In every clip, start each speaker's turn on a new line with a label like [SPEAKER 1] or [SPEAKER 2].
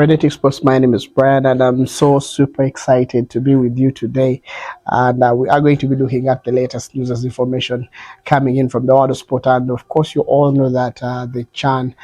[SPEAKER 1] Reignited Sports. My name is Brian, and I'm so super excited to be with you today. And we are going to be looking at the latest news and information coming in from the world of sport. And of course, you all know that the CHAN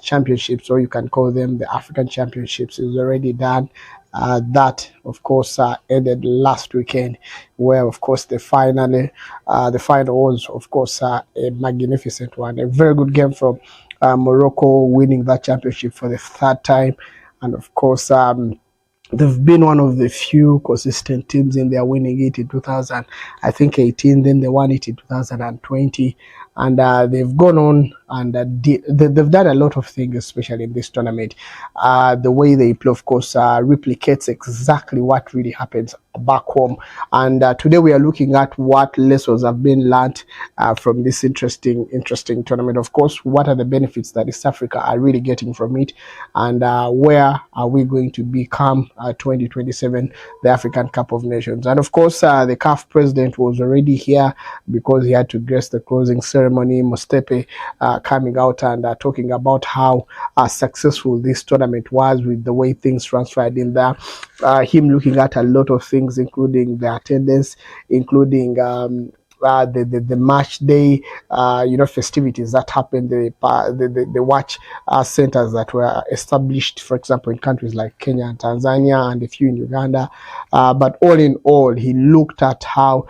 [SPEAKER 1] championships, or you can call them the African Championships, is already done. That, of course, ended last weekend, where, of course, the final was, of course, a magnificent one, a very good game from Morocco, winning that championship for the third time. And of course, they've been one of the few consistent teams in their winning it in 2000, I think 18. Then they won it in 2020, and they've gone on and they've done a lot of things, especially in this tournament. The way they play, of course, replicates exactly what really happens back home. And today we are looking at what lessons have been learned from this interesting tournament. Of course, what are the benefits that East Africa are really getting from it, and where are we going to become 2027, the African Cup of Nations. And of course, the CAF president was already here because he had to grace the closing ceremony. Mostepe coming out and talking about how successful this tournament was with the way things transferred in there. Him looking at a lot of things, including the attendance, including the match day, festivities that happened, the watch centers that were established, for example, in countries like Kenya and Tanzania, and a few in Uganda. But all in all, he looked at how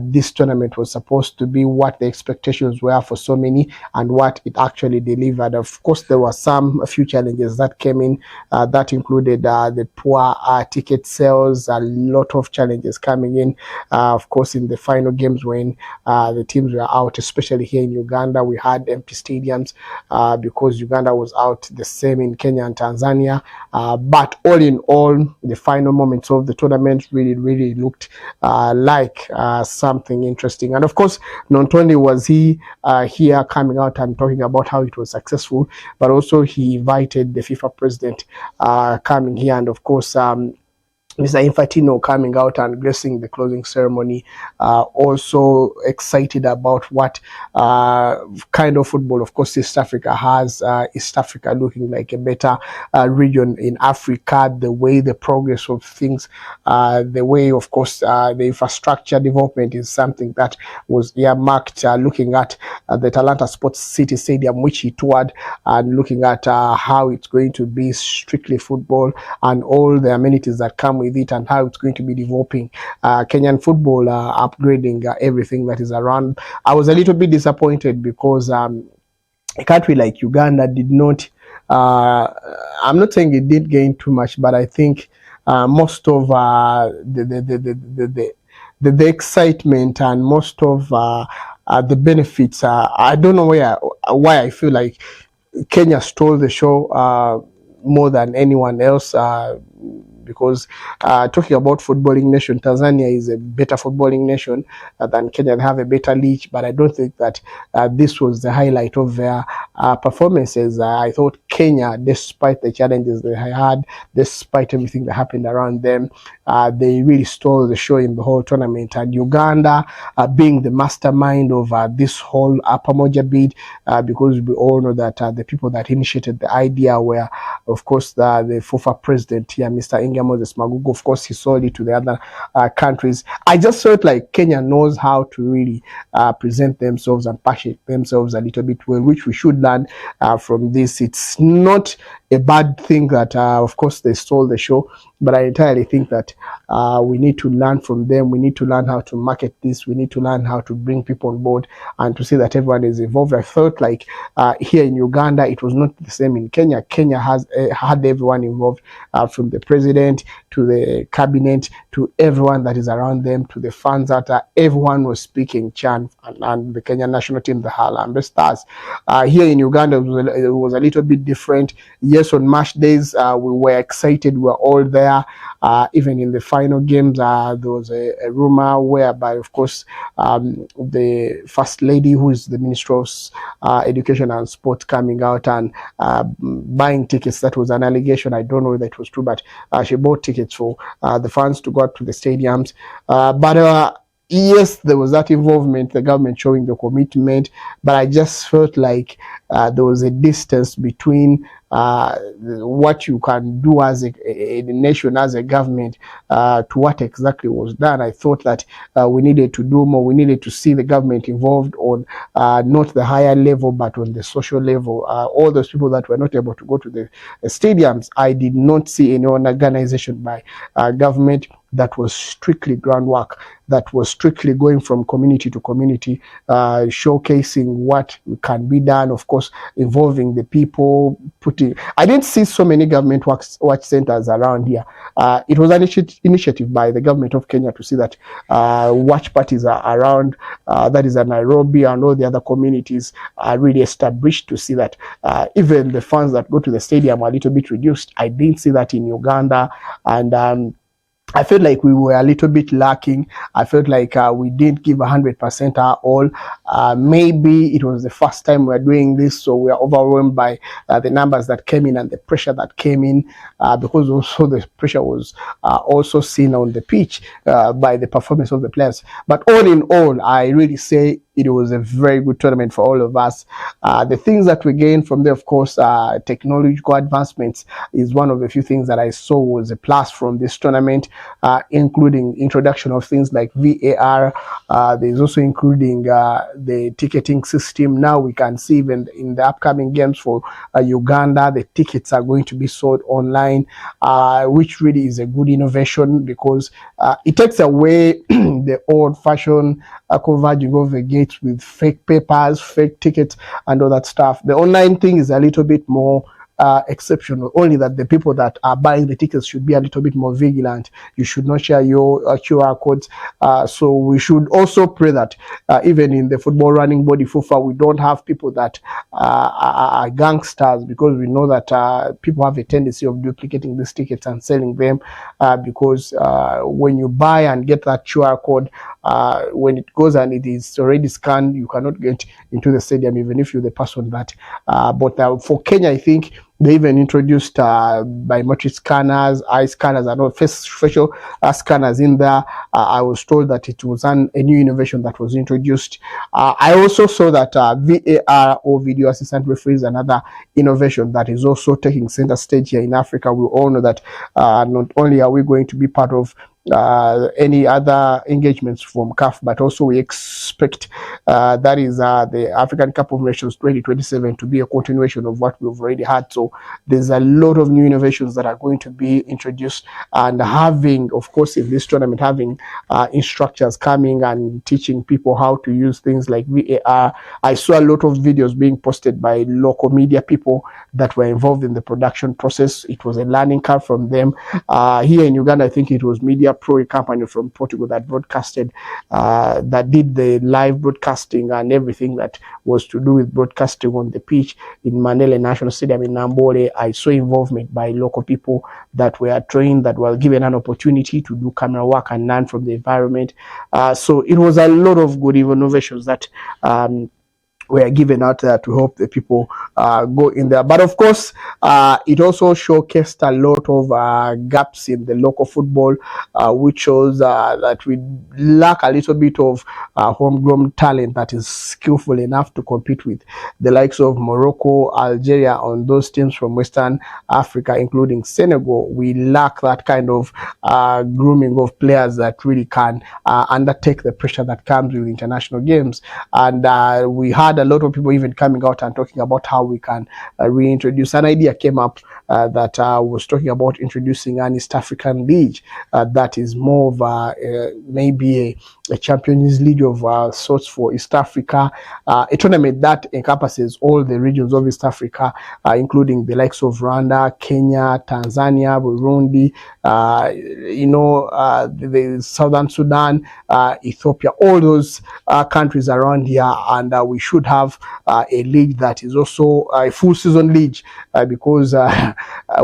[SPEAKER 1] this tournament was supposed to be, what the expectations were for so many, and what it actually delivered. Of course, there were a few challenges that came in, that included the poor ticket sales, a lot of challenges coming in. Of course, in the final games when the teams were out, especially here in Uganda, we had empty stadiums because Uganda was out, the same in Kenya and Tanzania. But all in all, the final moments of the tournament really looked like something interesting. And of course, not only was he here coming out and talking about how it was successful, but also he invited the FIFA president coming here, and of course, Mr. Infantino coming out and gracing the closing ceremony, also excited about what kind of football, of course, East Africa has. East Africa looking like a better region in Africa, the way the progress of things, the way, of course, the infrastructure development is something that was earmarked, looking at the Talanta Sports City Stadium, which he toured, and looking at how it's going to be strictly football and all the amenities that come with it, and how it's going to be developing Kenyan football, upgrading everything that is around. I was a little bit disappointed because a country like Uganda did not, I'm not saying it did gain too much, but I think most of the excitement and most of the benefits, I don't know why I feel like Kenya stole the show more than anyone else, because talking about footballing nation, Tanzania is a better footballing nation than Kenya. They have a better league, but I don't think that this was the highlight of their performances. I thought Kenya, despite the challenges they had, despite everything that happened around them, they really stole the show in the whole tournament. And Uganda, being the mastermind of this whole Pamoja bid, because we all know that the people that initiated the idea were, of course, the FIFA president here, Mr. Moses Magugu. Of course, he sold it to the other countries. I just felt like Kenya knows how to really present themselves and package themselves a little bit well, which we should learn from this. It's not a bad thing that, of course, they stole the show, but I entirely think that we need to learn from them. We need to learn how to market this. We need to learn how to bring people on board and to see that everyone is involved. I felt like here in Uganda, it was not the same in Kenya. Kenya has had everyone involved, from the president to the cabinet to everyone that is around them, to the fans that everyone was speaking CHAN, and the Kenyan national team, the Harambee Stars. Here in Uganda, it was a little bit different. Yes, on match days, we were excited. We were all there. Even in the final games, there was a rumor whereby, of course, the First Lady, who is the Minister of Education and Sport, coming out and buying tickets. That was an allegation. I don't know whether it was true, but she bought tickets for the fans to go out to the stadiums. But yes, there was that involvement, the government showing the commitment, but I just felt like there was a distance between what you can do as a nation, as a government, to what exactly was done. I thought that we needed to do more. We needed to see the government involved on not the higher level, but on the social level. All those people that were not able to go to the stadiums, I did not see any organization by government that was strictly groundwork, that was strictly going from community to community, showcasing what can be done, of course, involving the people, I didn't see so many government watch centers around here. It was an initiative by the government of Kenya to see that watch parties are around, that is at Nairobi, and all the other communities are really established to see that even the funds that go to the stadium are a little bit reduced. I didn't see that in Uganda, and I felt like we were a little bit lacking. I felt like we didn't give 100% our all. Maybe it was the first time we were doing this, so we are overwhelmed by the numbers that came in and the pressure that came in, because also the pressure was also seen on the pitch by the performance of the players. But all in all, I really say it was a very good tournament for all of us. The things that we gained from there, of course, technological advancements is one of the few things that I saw was a plus from this tournament, including introduction of things like VAR. There's also including the ticketing system. Now we can see even in the upcoming games for Uganda, the tickets are going to be sold online, which really is a good innovation, because it takes away the old-fashioned converging of the gates with fake papers, fake tickets, and all that stuff. The online thing is a little bit more exceptional, only that the people that are buying the tickets should be a little bit more vigilant. You should not share your QR codes. So we should also pray that even in the football running body FIFA, we don't have people that are gangsters, because we know that people have a tendency of duplicating these tickets and selling them, because when you buy and get that QR code, when it goes and it is already scanned, you cannot get into the stadium even if you're the person that but for Kenya, I think they even introduced biometric scanners, eye scanners, and all facial scanners in there. I was told that it was a new innovation that was introduced. I also saw that VAR, or video assistant referee, is another innovation that is also taking center stage here in Africa. We all know that not only are we going to be part of any other engagements from CAF, but also we expect that is the African Cup of Nations 2027 to be a continuation of what we've already had. So there's a lot of new innovations that are going to be introduced, and having, of course, in this tournament, having instructors coming and teaching people how to use things like VAR. I saw a lot of videos being posted by local media people that were involved in the production process. It was a learning curve from them. Here in Uganda, I think it was Media Pro, a company from Portugal, that broadcasted, that did the live broadcasting and everything that was to do with broadcasting on the pitch in Mandela National Stadium in Nambole. I saw involvement by local people that were trained, that were given an opportunity to do camera work and learn from the environment. So it was a lot of good innovations that were given out there to help the people go in there. But of course, it also showcased a lot of gaps in the local football, which shows that we lack a little bit of homegrown talent that is skillful enough to compete with the likes of Morocco, Algeria, on those teams from Western Africa, including Senegal. We lack that kind of grooming of players that really can undertake the pressure that comes with international games. And we had a lot of people even coming out and talking about how we can reintroduce. An idea came up that was talking about introducing an East African League that is more of maybe a Champions League of sorts for East Africa, a tournament that encompasses all the regions of East Africa, including the likes of Rwanda, Kenya, Tanzania, Burundi, the Southern Sudan, Ethiopia, all those countries around here. And we should have a league that is also a full season league, because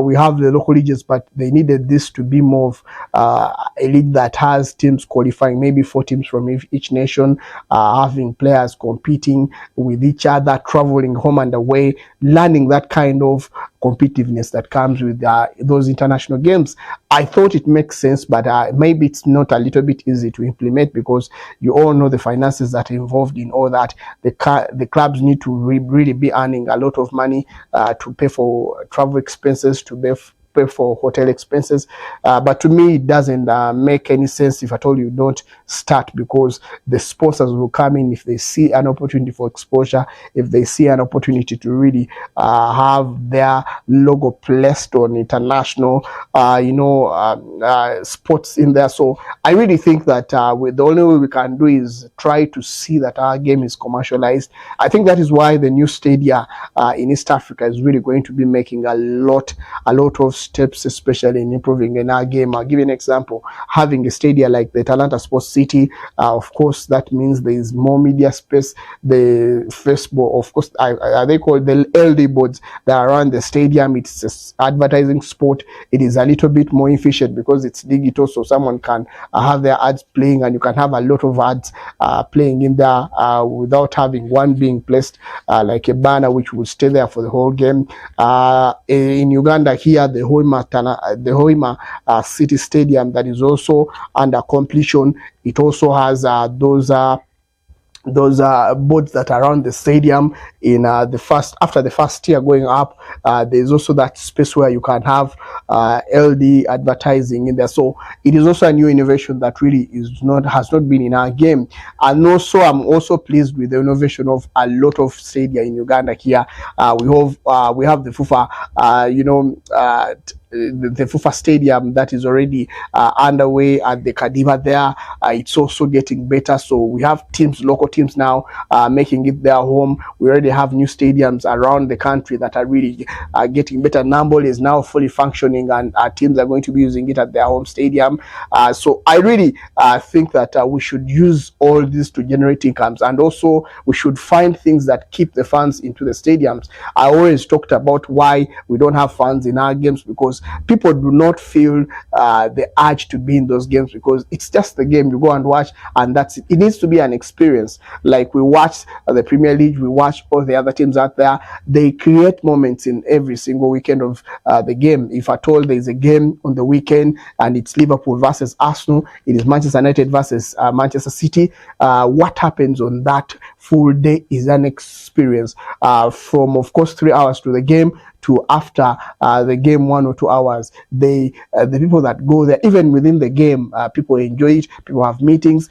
[SPEAKER 1] we have the local leagues, but they needed this to be more of a league that has teams qualifying, maybe 4 teams from each nation, having players competing with each other, traveling home and away, learning that kind of competitiveness that comes with those international games. I thought it makes sense, but maybe it's not a little bit easy to implement, because you all know the finances that are involved in all that. The clubs need to really be earning a lot of money to pay for travel expenses, to pay for hotel expenses, but to me it doesn't make any sense if at all you don't start, because the sponsors will come in if they see an opportunity for exposure, if they see an opportunity to really have their logo placed on international sports in there. So I really think that the only way we can do is try to see that our game is commercialized. I think that is why the new stadia in East Africa is really going to be making a lot of steps, especially in improving in our game. I'll give you an example. Having a stadium like the Atlanta Sports City, of course, that means there is more media space. The Facebook, of course, they call the LD boards that are around the stadium. It's advertising sport. It is a little bit more efficient because it's digital, so someone can have their ads playing, and you can have a lot of ads playing in there without having one being placed like a banner which will stay there for the whole game. In Uganda here, the Hoima City Stadium, that is also under completion. It also has those boards that are around the stadium in after the first tier going up. There's also that space where you can have LD advertising in there. So it is also a new innovation that really has not been in our game. And also I'm also pleased with the innovation of a lot of stadia in Uganda here. We have the FUFA the FUFA stadium that is already underway at the Kadiba there. It's also getting better. So we have local teams now making it their home. We already have new stadiums around the country that are really getting better. Nambol is now fully functioning, and our teams are going to be using it at their home stadium. So I really think that we should use all this to generate incomes, and also we should find things that keep the fans into the stadiums. I always talked about why we don't have fans in our games, because people do not feel the urge to be in those games, because it's just the game. You go and watch, and that's it. It needs to be an experience. Like we watch the Premier League, we watch all the other teams out there. They create moments in every single weekend of the game. If at all there is a game on the weekend and it's Liverpool versus Arsenal, it is Manchester United versus Manchester City, what happens on that full day is an experience. From, of course, 3 hours to the game to after the game, 1 or 2 hours. The people that go there, even within the game, people enjoy it. People have meetings.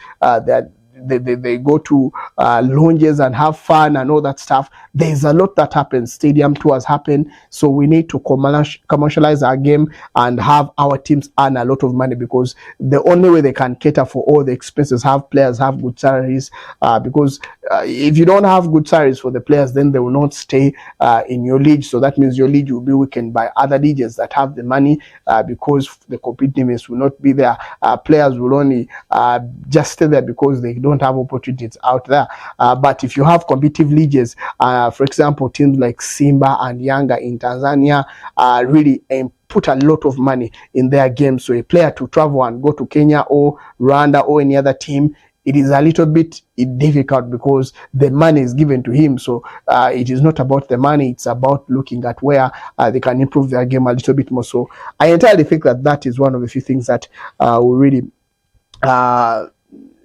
[SPEAKER 1] They go to lounges and have fun and all that stuff. There's a lot that happens. Stadium tours happen. So we need to commercialize our game and have our teams earn a lot of money, because the only way they can cater for all the expenses, have players have good salaries, because if you don't have good salaries for the players, then they will not stay in your league. So that means your league will be weakened by other leagues that have the money, because the competitiveness will not be there. Players will only just stay there because they don't have opportunities out there. But if you have competitive leagues, for example, teams like Simba and Yanga in Tanzania really put a lot of money in their games. So a player to travel and go to Kenya or Rwanda or any other team, it is a little bit difficult because the money is given to him. So it is not about the money, it's about looking at where they can improve their game a little bit more. So I entirely think that that is one of the few things that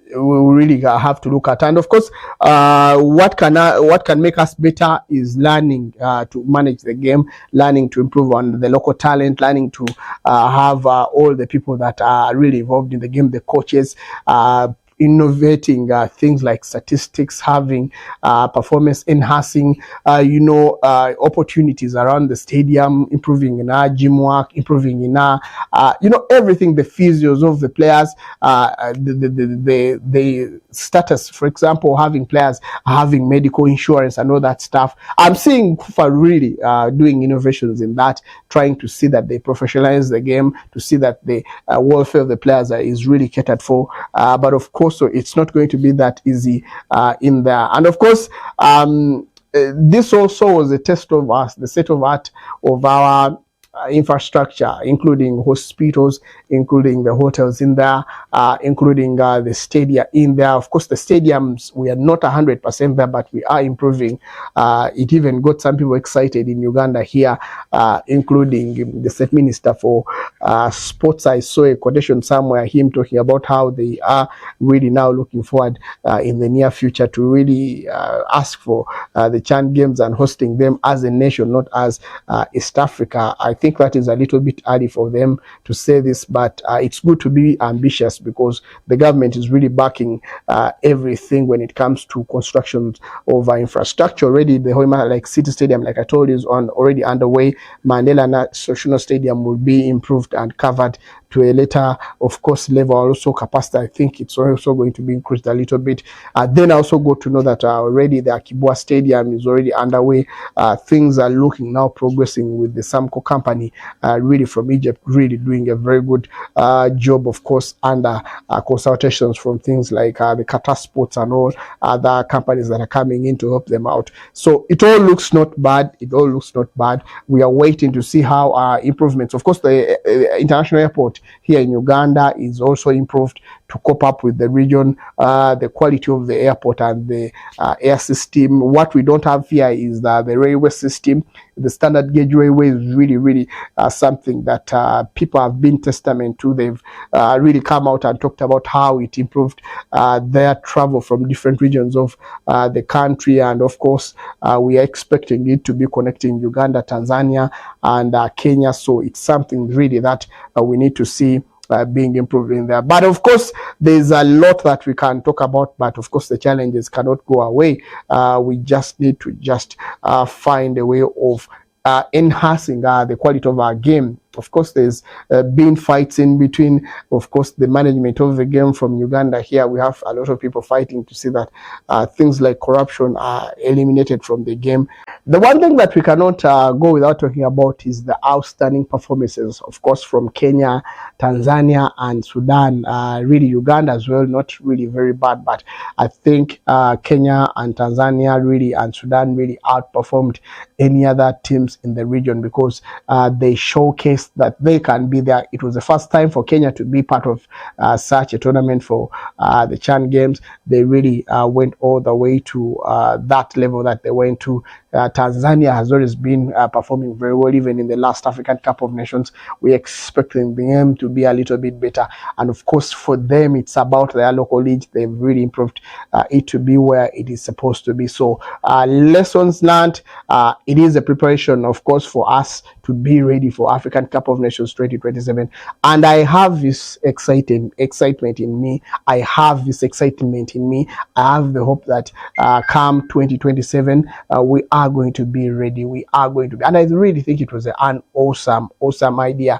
[SPEAKER 1] we really have to look at. And of course, what can make us better is learning to manage the game, learning to improve on the local talent, learning to have all the people that are really involved in the game, the coaches, innovating things like statistics, having performance enhancing opportunities around the stadium, improving in our gym work, improving in our everything, the physios of the players, the status, for example, having players having medical insurance and all that stuff. I'm seeing FIFA really doing innovations in that, trying to see that they professionalize the game, to see that the welfare of the players is really catered for. But of course, so it's not going to be that easy in there. And of course, this also was a test of us, the state of art of our infrastructure, including hospitals, including the hotels in there, including the stadia in there. Of course, the stadiums, we are not 100% there, but we are improving. It even got some people excited in Uganda here, including the state minister for sports. I saw a quotation somewhere, him talking about how they are really now looking forward in the near future to really ask for the Chan Games and hosting them as a nation, not as East Africa. I think that is a little bit early for them to say this, but it's good to be ambitious because the government is really backing everything when it comes to construction of infrastructure. Already the Hoima like City Stadium, like I told you, is already underway. Mandela National Stadium will be improved and covered to a later, of course, level. Also capacity, I think it's also going to be increased a little bit. Then I also got to know that already the Akibwa Stadium is already underway. Things are looking now progressing with the Samco company, really from Egypt, really doing a very good job, of course, under consultations from things like the Qatar Sports and all other companies that are coming in to help them out. So it all looks not bad. It all looks not bad. We are waiting to see how improvements. Of course, the international airport here in Uganda is also improved to cope up with the region, the quality of the airport and the air system. What we don't have here is the railway system. The standard gauge railway is really something that people have been testament to. They've really come out and talked about how it improved their travel from different regions of the country. And of course, we are expecting it to be connecting Uganda, Tanzania, and Kenya. So it's something really that we need to see being improved in there. But of course, there's a lot that we can talk about, but of course the challenges cannot go away. We just need to find a way of enhancing the quality of our game. Of course, there's been fights in between, of course, the management of the game from Uganda. Here we have a lot of people fighting to see that things like corruption are eliminated from the game. The one thing that we cannot go without talking about is the outstanding performances, of course, from Kenya, Tanzania, and Sudan. Really, Uganda as well, not really very bad, but I think Kenya and Tanzania really and Sudan really outperformed any other teams in the region because they showcased that they can be there. It was the first time for Kenya to be part of such a tournament for the Chan Games. They really went all the way to that level that they went to. Tanzania has always been performing very well, even in the last African Cup of Nations. We're expecting them to be a little bit better. And of course, for them, it's about their local league. They've really improved it to be where it is supposed to be. So lessons learned. It is a preparation, of course, for us to be ready for African Cup of Nations 2027. And I have this excitement in me. I have this excitement in me. I have the hope that come 2027, we are going to be ready. We are going to be. And I really think it was an awesome idea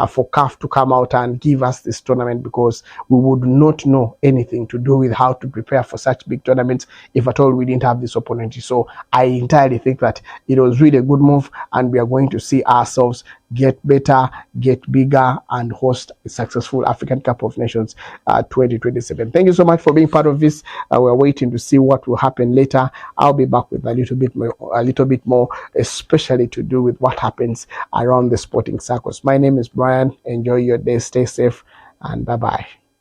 [SPEAKER 1] for CAF to come out and give us this tournament, because we would not know anything to do with how to prepare for such big tournaments if at all we didn't have this opportunity. So I entirely think that it was really a good move, and we are going to see ourselves get better, get bigger, and host a successful African Cup of Nations 2027. Thank you so much for being part of this. We're waiting to see what will happen later. I'll be back with a little bit more, especially to do with what happens around the sporting circles. My name is Brian. Enjoy your day. Stay safe, and bye-bye.